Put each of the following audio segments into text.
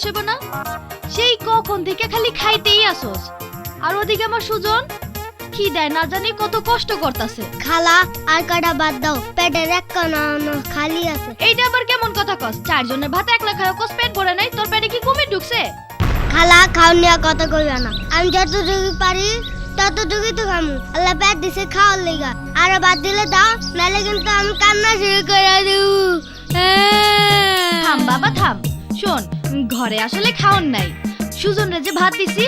হইব না? সেই কখন থেকে খালি খাইতেই আসোস। আর ওদিকে আমার সুজন কি দেয় না জানি কত কষ্ট করতেছে। খালা আর কটা বাদ দাও, পেটের এক কোণা খালি আছে। এইটা আবার কেমন কথা কস? চারজনের ভাত একলা খাও, কস পেট ভরে নাই? তোর পেটে কি কুমির ঢুকছে? খালা খাওয়া নিয়ে কথা কইবা না, আমি যতটুকু পারি ততটুকুই তো খামু। আল্লাহ পেট দিছে খাওয়ার লেগা, আর বাদ দিলে দাও, নাহলে কিন্তু আমি কান্না শুরু করে দেব। থাম বাবা থাম। শোন, ঘরে আসলে খাওন নাই। সুজনরে যে ভাত দিছি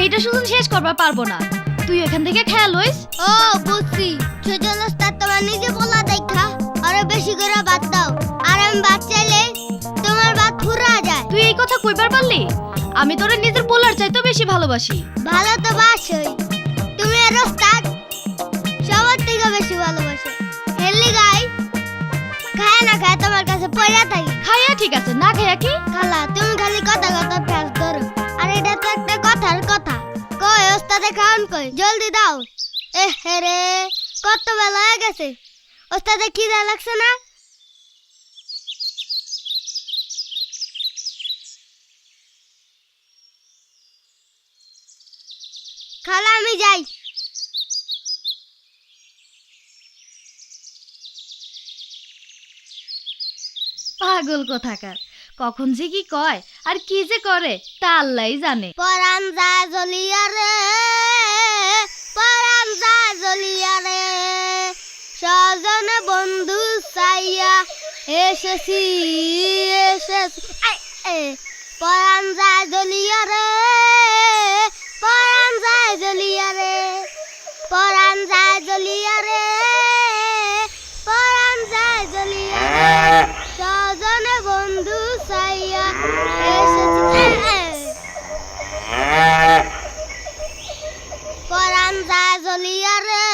এইটা সুজন শেষ করবার পারবো না, তুই এখান থেকে খেয়াল হইস। ও বুঝছি, সুজন ওস্তাদ তোমার নিজে বলা দেখা আরো বেশি করে ভাত দাও, আর আমি ভাত চাইলে তোমার ভাত ফুরা যায়। তুই এই কথা কইবার পারলি? আমি তোরে নিজের পোলার চাইতে বেশি ভালোবাসি। ভালো তো বাসই, তুমি আর ওস্তাদ সবার থেকে বেশি ভালোবাসো। হেললি গাই খায় না খায় তোমার কাছে পয়সা থাকি। খাইয়া ঠিক আছে, না খাইয়া কি? খালা তুমি খালি কথা কথা ফ্যাস ধরো, আর এটা তো একটা কথার কথা। কই ওস্তাদে খাওন কই, জলদি দাও। এ রে কত বেলা হয়ে গেছে, ওস্তাদে খিদা লাগছে না? খালা আমি যাই। পাগল কোথাকার, কখন যে কি কয় আর কি যে করে তা আল্লাহই জানে। পরান যায় জ্বলিয়া রে, পরান যায় জ্বলিয়া রে, স্বজন বন্ধু চাইয়া এসেছি এসেছি। পরান যায় জ্বলিয়া রে, পরান যায় জ্বলিয়া রে, পরান যায় জ্বলিয়া রে, পরান যায় জ্বলিয়া রে, স্বজন বন্ধু চাইয়া এসেছি। পরান যায় জ্বলিয়া রে।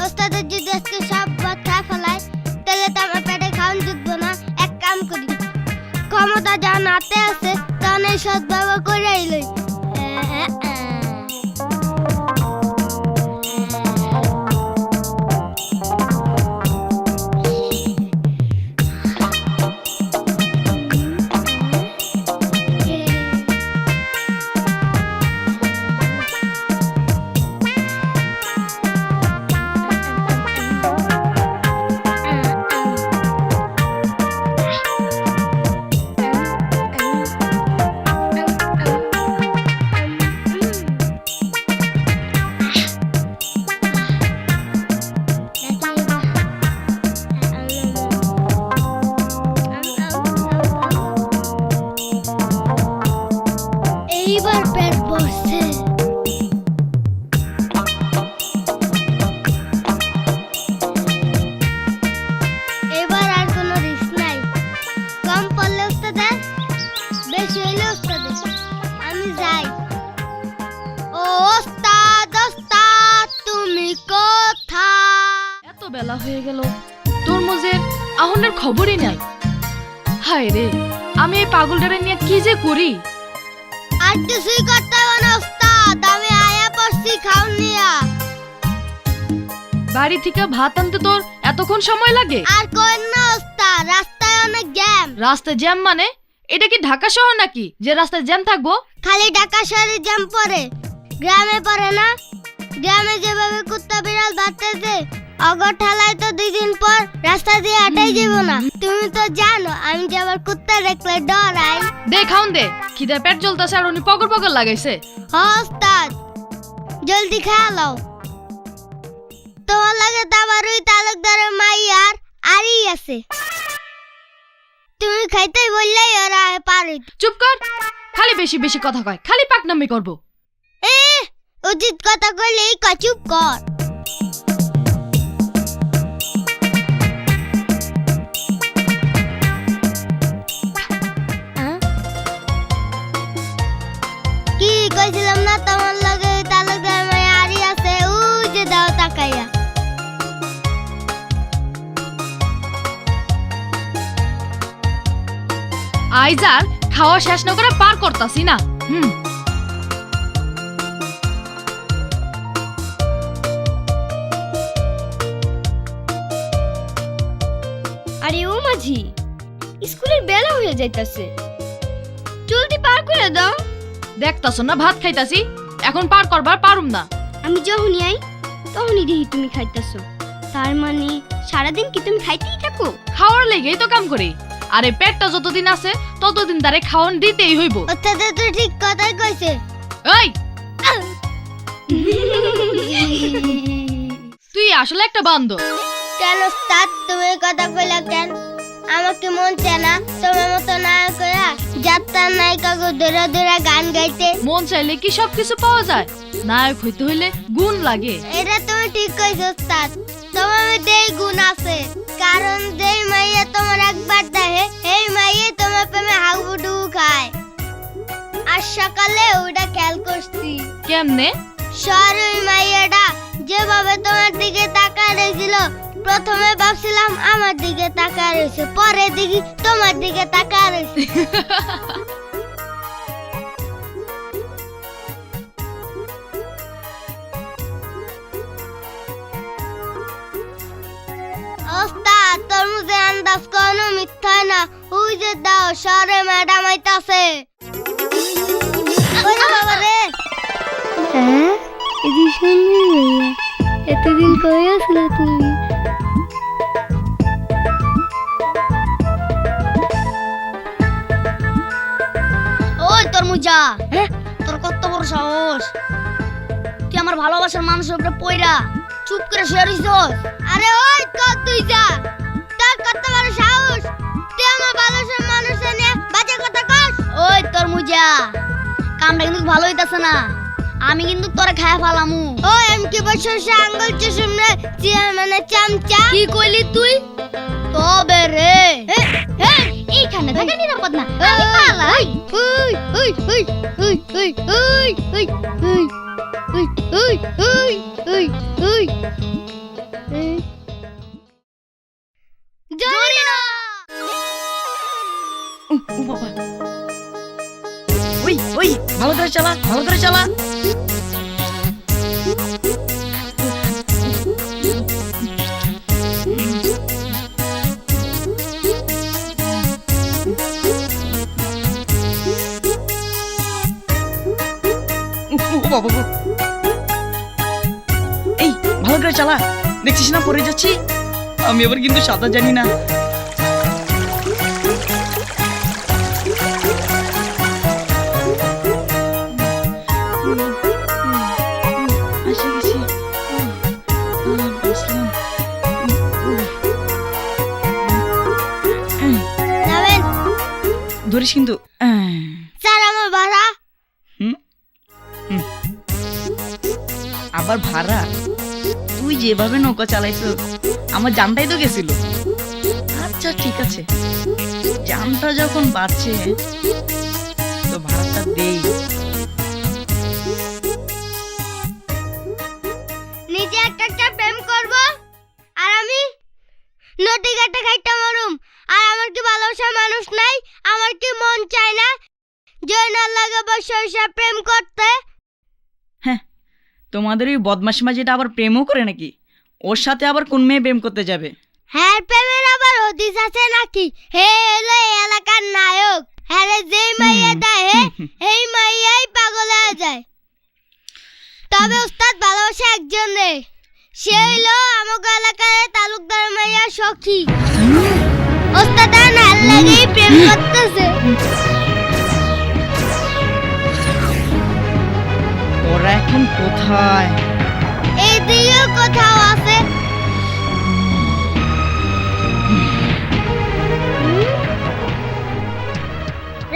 ওস্তাদের যদি আজকে সব ভাত খাই ফেলায়, তাহলে তো আমার পেটে খাওয়ান জুটবো না। এক কাম করি, ক্ষমতা যা নাতে আছে তখন এই সদ্ব্যবহার করেই লই। এইবার পেট ভরছে। এবার আর কোনো রিস্ক নাই, কম পড়লে ওস্তাদের, বেশি হইলে ওস্তাদের। আমি যাই। ও ওস্তাদ ওস্তাদ তুমি কোথায়? এত বেলা হয়ে গেল, তরমুজের আহনের খবরই নাই। হায় রে, আমি এই পাগলটারে নিয়ে কি যে করি। আর কিছুই করতে হবে না ওস্তাদ, আমি আয়া পড়ছি খাওন নিয়া। বাড়ি থেকে ভাত আনতে তোর এতক্ষণ সময় লাগে? আর কোন না ওস্তাদ, রাস্তায় অনেক জ্যাম। রাস্তায় জ্যাম মানে? এটা কি ঢাকা শহর নাকি যে রাস্তায় জ্যাম থাকবো? খালি ঢাকা শহরে জ্যাম পড়ে, গ্রামে পড়ে না? গ্রামে যেভাবে কুত্তা বিড়াল বাঁচতেছে, অগর ঠালায় তো 2 দিন পর রাস্তা দিয়ে হাঁটাই যাব না। তুমি তো জানো আমি যে আবার কুত্তা দেখলে ডরাই। দে খাউন দে, খিদে পেট জ্বলতেছে আর উনি পগর পগর লাগাইছে। ওস্তাদ জলদি খেয়ে লাও, তোমার লাগে তাবার ওই তালুকদারের মাইয়ার আরই আছে। তুমি খাইতেই বললেই ওরা পারে। চুপ কর, খালি বেশি বেশি কথা কয়, খালি পাকনামি করবো। উচিত কথা কইলেই চুপ কর। কি কইছিলাম না তোমার লাগে তালুকদার মাইয়া আরই আছে, ওই যে দাও তাকাইয়া। আইজ আর খাওয়া শেষ না করে পার করতাছি না। আরে ও মাঝি, স্কুলের বেলা হয়ে যাইতাছে, জলদি পার করে দাও। দেখতাছ না ভাত খাইতাছি, এখন পার করবার পারুম না। আমি যখনই আই তখনই দেখি তুমি খাইতাছো, তার মানে সারাদিন কি তুমি খাইতেই থাকো? খাওয়ার লেগেই তো কাম করি, আরে পেটটা যতদিন আছে ততদিন তারে খাওয়ান দিতেই হইব। অর্থাৎ তো ঠিক কথাই কইছে। এই তুই আসলে একটা বান্দর। কেন ওস্তাদ তুমি কথা কইলা কেন? আমাকে মন চায় না তোমার মতো নায়ক কইরা যাত্রার নায়িকাকে ধরে ধরে গান গাইতে? মন চাইলে কি সবকিছু পাওয়া যায়? নায়ক হইতে হইলে গুণ লাগে। এটা তুমি ঠিক কইছো ওস্তাদ, তোমার মধ্যে এই গুণ আছে, কারণ যেই মাইয়া তোমার একবার দেখে এই মাইয়া তোমার প্রেমে হাগুডুগু খায়। আর সকালে ওটা খেয়াল করছি। কেমনে? শহরের মাইয়াটা যেভাবে তোমার দিকে তাকায় রয়েছিল, প্রথমে ভাবছিলাম আমার দিকে তাকায় রয়েছে, পরে দেখি তোমার দিকে তাকায় রয়েছে। ওস্তাদ তরমুজের আন্দাজ কোনো মিথ্যা না, ওই যে দাও শহরে ম্যাডাম আইতাছে। ওরে বাবা রে, হ্যাঁ এদি শুনবি ভাইয়া, এতদিন কই আসলে তুমি? ওই তরমুজা, তোর কত বড় সাহস, তুই আমার ভালোবাসার মানুষের উপরে পয়রা চুপ করে শুয়ে রইছস? আরে ওই কত তুই যা, তোর কত বড় সাহস, তুই আমার ভালোবাসার মানুষের নিয়ে বাজে কথা কস? ওই তরমুজা, কামটা কিন্তু ভালো হইতাছে না, আমি কিন্তু তোরে খায়া ফালামু। ওই আমি কি বসে আঙ্গুল চুষুম রে, মানে চামচা? কি কইলি তুই? তবে রে এইখানে থাকা নিরাপদ না, আমি পালাই। ওই ওই ওই ওই ওই ওই ওই ওই ওই ওই ওই ওই ওই জরিনা। ও বাবা, ওই ওই ভালো করে চালা, ভালো করে চালা। ও বাবা গো, এই ভালো করে চালা, দেখছিস না পড়ে যাচ্ছি। আমি আবার কিন্তু সাঁতার জানি না। ধরিস কিন্তু। স্যার আমার ভাড়া। আবার ভাড়া? তুই যেভাবে নৌকা চালাইছো আমার জানটাই তো গেছিল। আচ্ছা ঠিক আছে, জানটা যখন বাঁচছে তো ভাড়াটা দেই। নিজে একটা প্রেম করব আর আমি নদী ঘাটে খাইতে মরুম, আর আমার কি ভালোবাসার মানুষ নাই? আমার কি মন চায় না জয়নাল লাগে বসে প্রেম করতে? হ্যাঁ, তোমাদের ওই বদমাশি মাঝিটা আবার প্রেমও করে নাকি? ওর সাথে আবার কোন মেয়ে প্রেম করতে যাবে? হ্যাঁ, প্রেমের আবার হদিস আছে নাকি? হে হলো এই এলাকার নায়ক, হ্যাঁ যেই মাইয়া দেয় এই মাইয়াই পাগল হয়ে যায়। তবে উস্তাদ ভালোবাসা একজন রে, সে হইলো আমাকে এলাকার তালুকদার মাইয়া সখী। উস্তাদ নাল লাগেই প্রেম করতেছে। ওরা এখন কোথায়? এইদিকেও কোথাও আছে।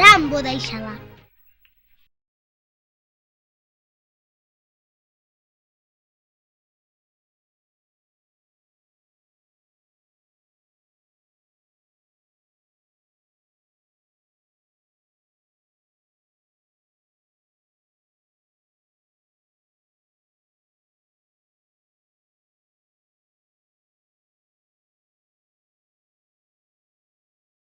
রাম বোধাই শালা।